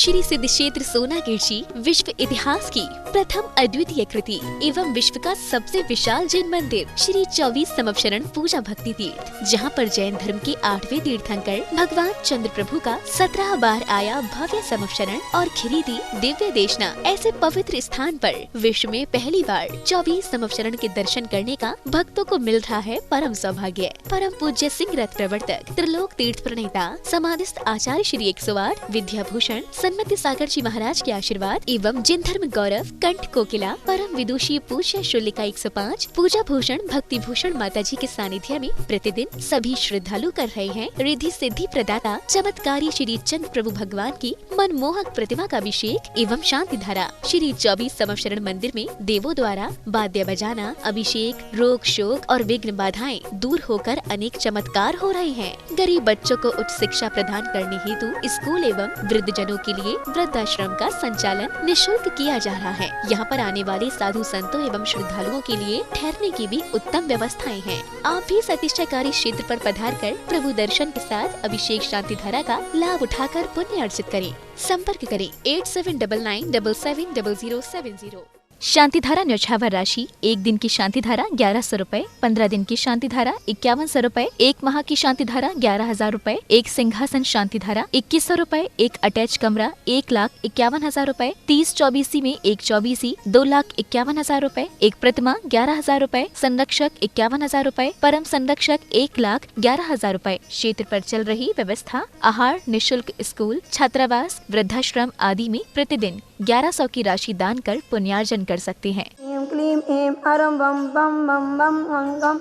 श्री सिद्ध क्षेत्र सोनागिर जी विश्व इतिहास की प्रथम अद्वितीय कृति एवं विश्व का सबसे विशाल जैन मंदिर श्री 24 समवशरण पूजा भक्ति तीर्थ, जहां पर जैन धर्म के 8वें तीर्थंकर भगवान चंद्र प्रभु का 17 बार आया भव्य समवशरण और खिरीदी दिव्य देशना ऐसे पवित्र स्थान पर विश्व में पहली बार 24 समवशरण के दर्शन करने का भक्तों को मिल रहा है परम सौभाग्य। परम पूज्य सिंह रथ प्रवर्तक त्रिलोक तीर्थ प्रणेता समाधिस्थ आचार्य श्री 108 विद्याभूषण सन्मति सागर जी महाराज के आशीर्वाद एवं जिन धर्म गौरव कंठ कोकिला परम विदुषी पूज्य शुल्लिका 105 पूजा भूषण भक्ति भूषण माता जी के सानिध्य में प्रतिदिन सभी श्रद्धालु कर रहे हैं रिद्धि सिद्धि प्रदाता चमत्कारी श्री चंद्र प्रभु भगवान की मनमोहक प्रतिमा का अभिषेक एवं शांति धारा। श्री 24 समवशरण मंदिर में देवों द्वारा वाद्य बजाना, अभिषेक, रोग शोक और विघ्न बाधाएं दूर होकर अनेक चमत्कार हो रहे हैं। गरीब बच्चों को उच्च शिक्षा प्रदान करने हेतु स्कूल एवं वृद्ध जनों के लिए वृद्धाश्रम का संचालन निःशुल्क किया जा रहा है। यहाँ पर आने वाले साधु संतों एवं श्रद्धालुओं के लिए ठहरने की भी उत्तम व्यवस्थाएं हैं। आप भी सतीक्षाकारी क्षेत्र पर पधार कर प्रभु दर्शन के साथ अभिषेक शांति धारा का लाभ उठाकर पुण्य अर्जित करें। संपर्क करें 8799770070। शांति धारा न्यौछावर राशि 1 दिन की शांति धारा 1100 रूपए, 15 दिन की शांति धारा 5100 रूपए, 1 माह की शांति धारा 11,000 रूपए, 1 सिंहासन शांति धारा 2100 रूपए, 1 अटैच कमरा 1,51,000 रूपए, 30 24 में 1 24 2,51,000 रूपए, 1 प्रतिमा 11,000 रूपए, संरक्षक 51,000 रूपए, परम संरक्षक 1,11,000 रूपए। क्षेत्र पर चल रही व्यवस्था आहार निःशुल्क स्कूल छात्रावास वृद्धाश्रम आदि में प्रतिदिन 1100 की राशि दान कर पुण्यार्जन कर सकते हैं। ऐं क्लीं ऐं अरं बम बम बम बम गम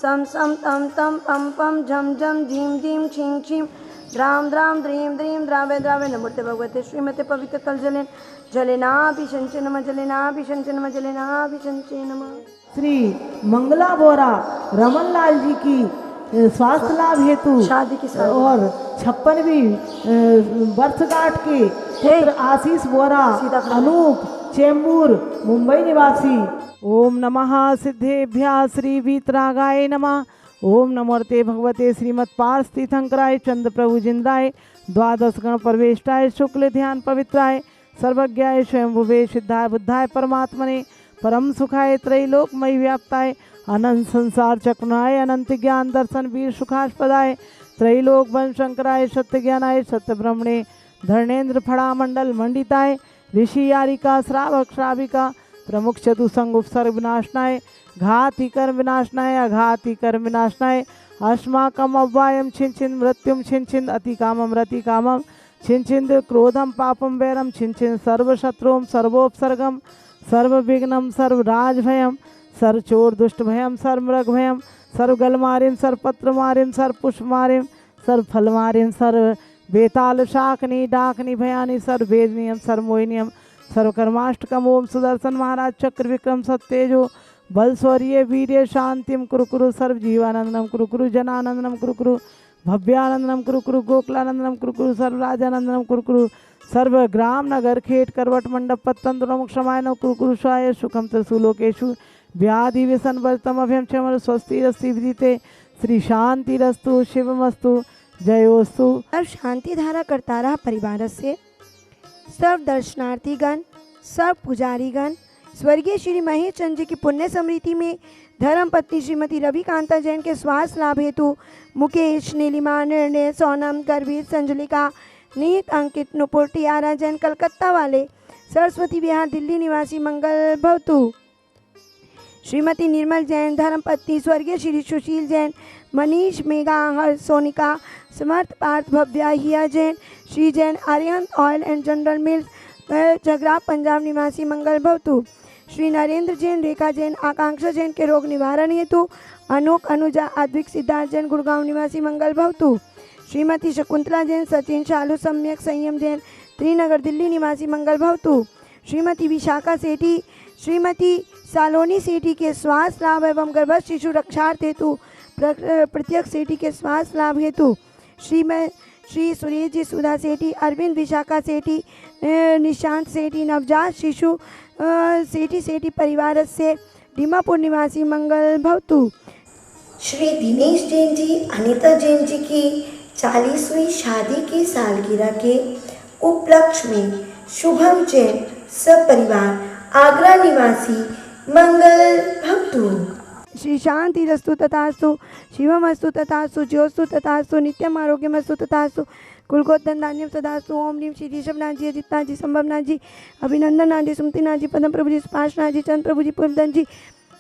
सम सम तम तम पम पम झम झम झीम झीम छीं छीं द्राम द्राम द्रीम द्रीम द्रावे द्रावे नमोते भगवते श्रीमते पवित्र कल जलेनाभिषंचे नमः जलेनाभिषंचे नमः जलेनाभिषंचे नमः। श्री मंगला बोरा रमन लाल जी की स्वास्थ्य लाभ हेतु शादी की और 56वीं वर्षगांठ के पुत्र आशीष बोरा अनूप चेंबूर मुंबई निवासी। ओम नमः सिद्धेभ्यः श्री वीतरागाय नमः। ओम नमोते भगवते श्रीमत् पार्थ तीर्थंकराय चंद्र प्रभु जिंद्राय द्वादश गण परवेष्टाय शुक्ल ध्यान पवित्राय सर्वज्ञाय स्वयंभुवे सिद्धाय बुद्धाय परमात्मने परम सुखाय त्रैलोकमय व्याप्ताय अनंत संसार चक्रनाय अनंत ज्ञान दर्शन वीर सुखास्पदाय त्रैलोक वन शंकराय सत्य ज्ञानाय सत्य ब्रह्मणे धर्णेन्द्र फड़ा मंडल मंडिताय ऋषि यारिका श्रावक श्राविका प्रमुख चतुसंग उपसर्ग विनाशनाय घाति कर्म विनाशनाय अघाति कर्म विनाशनाय अस्माकम अव्वायम छिन छिन मृत्युम छिन छिन अति कामम रति कामम छिन छिन क्रोधम पापम वैरम छिन छिन सर्व शत्रुम सर्वोपसर्गम सर्व विघ्नम सर्व राज भयम सर्व चोर दुष्ट भयम सर्व मृग भयम सर्व गल मारिम सर्व पत्र मारिम सर्व पुष्प मारिम सर्व फल मारिम सर्व बेताल शाकनी डाकनी भयानी सर्व वेदनियम सर्व मोहिनियम सर्व कर्माष्टकम ओम सुदर्शन महाराज चक्र विक्रम सत्तेजो बल शौर्य वीर्य शांतिम कुरु सर्व जीवानंदनम कुरु जनानंदनम कुरु भव्यानंदनम कुरु गोकुलानंदनम कुरु सर्व राजानंदनम कुरु सर्व ग्राम नगर खेट करवट मंडप पत्तंत्र क्षमायन कुरु स्वाय सुखम त्रिशूलोकेशु व्याधि व्यसन वर्तम अभ्यम क्षम स्वस्ति रस्ति विदिते श्री शांति रस्तु शिवमस्तु जयोस्तु। सर्व शांति धारा करतारा परिवार से सर्व दर्शनार्थीगण सर्व पुजारीगण स्वर्गीय श्री महेश चंद्र जी की पुण्य स्मृति में धर्म पत्नी श्रीमती रवि कांता जैन के स्वास्थ्य लाभ हेतु मुकेश नीलिमा निर्णय सोनम गर्भीर संजुलिका नीत अंकित नुपुर टियारा जैन कलकत्ता वाले सरस्वती विहार दिल्ली निवासी मंगल भवतु श्रीमती निर्मल जैन धर्म पत्नी स्वर्गीय श्री सुशील जैन मनीष मेघा हर Sonika Samarth Parth Bhavya Hiya Jain Shri Jain Aryan oil and general mills Jagra Punjab निवासी मंगल भवतु श्री नरेंद्र जैन रेखा जैन आकांक्षा जैन के रोग निवारण हेतु अनोक अनुजा अद्विक सिद्धार्थ जैन गुड़गांव निवासी मंगल भवतु श्रीमती शकुंतला जैन सचिन शालू सम्यक संयम जैन त्रिनगर दिल्ली निवासी मंगल भवतु श्रीमती विशाखा सेठी श्रीमती सालोनी सेठी के स्वास्थ्य लाभ एवं गर्भस्थ शिशु रक्षार्थ हेतु प्रत्यक्ष सेठी के स्वास्थ्य लाभ हेतु श्री सुरेश जी सुधा सेठी अरविंद विशाखा सेठी निशांत सेठी नवजात शिशु सेठी परिवार से दीमापुर निवासी मंगल भवतु श्री दिनेश जैन जी अनीता जैन जी की 40वीं शादी की सालगिरह के उपलक्ष्य में शुभम जैन सपरिवार आगरा निवासी मंगल भक्तों। श्री शांतिरस्तु तथास्तु, शिवमस्तु तथास्तु, ज्योस्तु तथास्तु, नित्यम आरोग्यमस्तु तथास्तु, कुलगोत्तन धान्यम सदास्तु। ओम नीम श्री ऋषभनाथ जी, अजितनाथ जी, संभवनाथ जी, अभिनंदननाथ जी, सुमतिनाथ जी, पदम प्रभु जी, सुभाषनाथ जी, चंद्र प्रभु जी, पूर्णधन जी,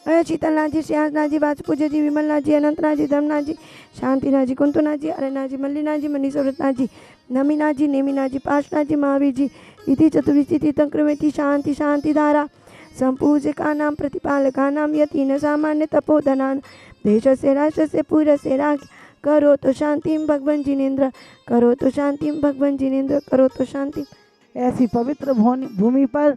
शीतलनाथ जी, श्रेयांसनाथ जी, वासुपूज्य जी, विमलनाथ जी, अनंतनाथ जी, धर्मनाथ जी, शांतिनाथ जी, कुंतुनाथ जी, अरनाथ जी, मल्लीनाथ जी, मनीश्वरनाथ जी, नमीनाथ जी, नेमिनाथ जी, पाशनाथ जी, महावीर जी, इति चतुर्विधि तीर्थंक्रमेति शांति शांति धारा संपूजकानां प्रतिपालकानां यति न सामान्य तपोधनान् देशस्य राष्ट्रस्य पुरस्य राज्ञ करोतु शांतिं भगवन् जिनेन्द्र, करोतु शांतिं भगवन् जिनेन्द्र, करोतु शांतिं। ऐसी पवित्र भूमि पर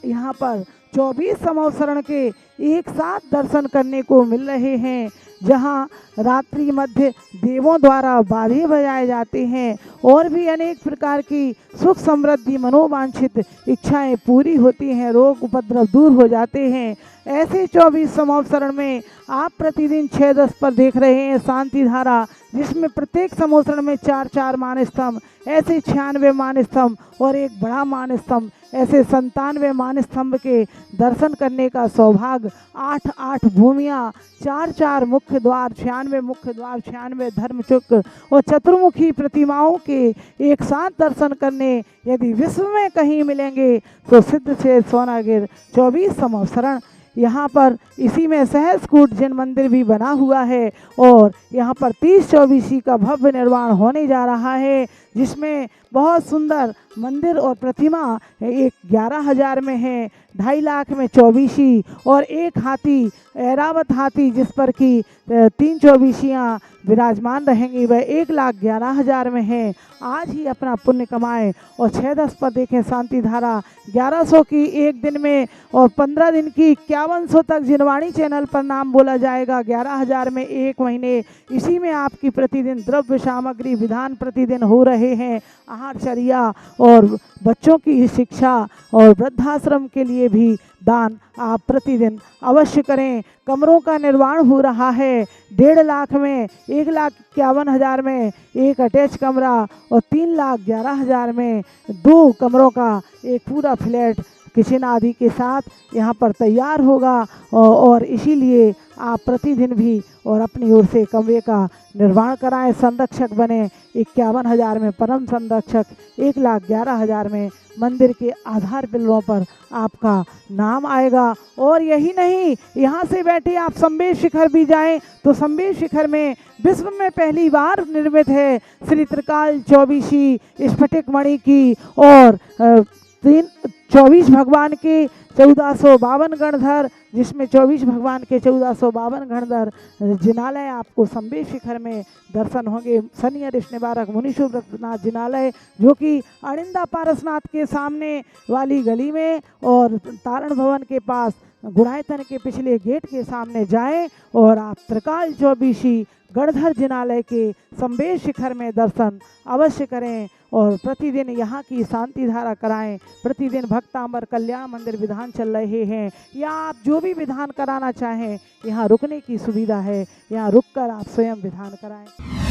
यहाँ पर 24 संवत्सरण के एक साथ दर्शन करने को मिल रहे हैं, जहाँ रात्रि मध्य देवों द्वारा बाजे बजाए जाते हैं और भी अनेक प्रकार की सुख समृद्धि मनोवांछित इच्छाएं पूरी होती हैं, रोग उपद्रव दूर हो जाते हैं। ऐसे 24 संवत्सरण में आप प्रतिदिन 6-10 पर देख रहे हैं शांति धारा, जिसमें प्रत्येक संवत्सरण में 4-4 मान स्तंभ, ऐसे 96 मान स्तंभ और एक बड़ा मान स्तंभ, ऐसे 97 मान स्तंभ के दर्शन करने का सौभाग्य, 8-8 भूमियाँ, 4-4 मुख्य द्वार, 96 मुख्य द्वार, 96 धर्मचक्र और चतुर्मुखी प्रतिमाओं के एक साथ दर्शन करने यदि विश्व में कहीं मिलेंगे तो सिद्ध से सोनागिर 24 संवत्सरण। यहाँ पर इसी में सहस्कूट जैन मंदिर भी बना हुआ है और यहाँ पर 30-24 का भव्य निर्माण होने जा रहा है, जिसमें बहुत सुंदर मंदिर और प्रतिमा एक 11,000 में है, 2.5 लाख में 24 और एक हाथी ऐरावत हाथी जिस पर कि 3 24 विराजमान रहेंगी, वह 1,11,000 में है। आज ही अपना पुण्य कमाएं और 6-10 पर देखें शांति धारा 1100 की एक दिन में और 15 दिन की 5100 तक जिनवाणी चैनल पर नाम बोला जाएगा, 11,000 में एक महीने। इसी में आपकी प्रतिदिन द्रव्य सामग्री विधान प्रतिदिन हो रहे हैं, आहारचर्या और बच्चों की शिक्षा और वृद्धाश्रम के लिए भी दान आप प्रतिदिन अवश्य करें। कमरों का निर्माण हो रहा है, 1.5 लाख में 1,51,000 में एक अटैच कमरा और 3,11,000 में 2 कमरों का एक पूरा फ्लैट किचन आदि के साथ यहाँ पर तैयार होगा और इसीलिए आप प्रतिदिन भी और अपनी ओर से कमरे का निर्माण कराएं, संरक्षक बने। 51,000 में परम संरक्षक, 1,11,000 में मंदिर के आधार बिल्लों पर आपका नाम आएगा। और यही नहीं, यहाँ से बैठे आप संबेश शिखर भी जाएं तो संबेश शिखर में विश्व में पहली बार निर्मित है श्री त्रिकाल 24 स्फटिक मणि की और 24 भगवान के 1452 गणधर, जिसमें 24 भगवान के 1452 गणधर जिनालय आपको संबेश शिखर में दर्शन होंगे। शनि ऋष निवारक मुनीश्वरनाथ जिनालय, जो कि अड़िंदा पारसनाथ के सामने वाली गली में और तारण भवन के पास गुणायतन के पिछले गेट के सामने जाएं और आप त्रिकाल 24 गणधर जिनालय के संबेश शिखर में दर्शन अवश्य करें और प्रतिदिन यहाँ की शांति धारा कराएं। प्रतिदिन भक्तांबर कल्याण मंदिर विधान चल रहे हैं, या आप जो भी विधान कराना चाहें यहाँ रुकने की सुविधा है, यहाँ रुककर आप स्वयं विधान कराएं।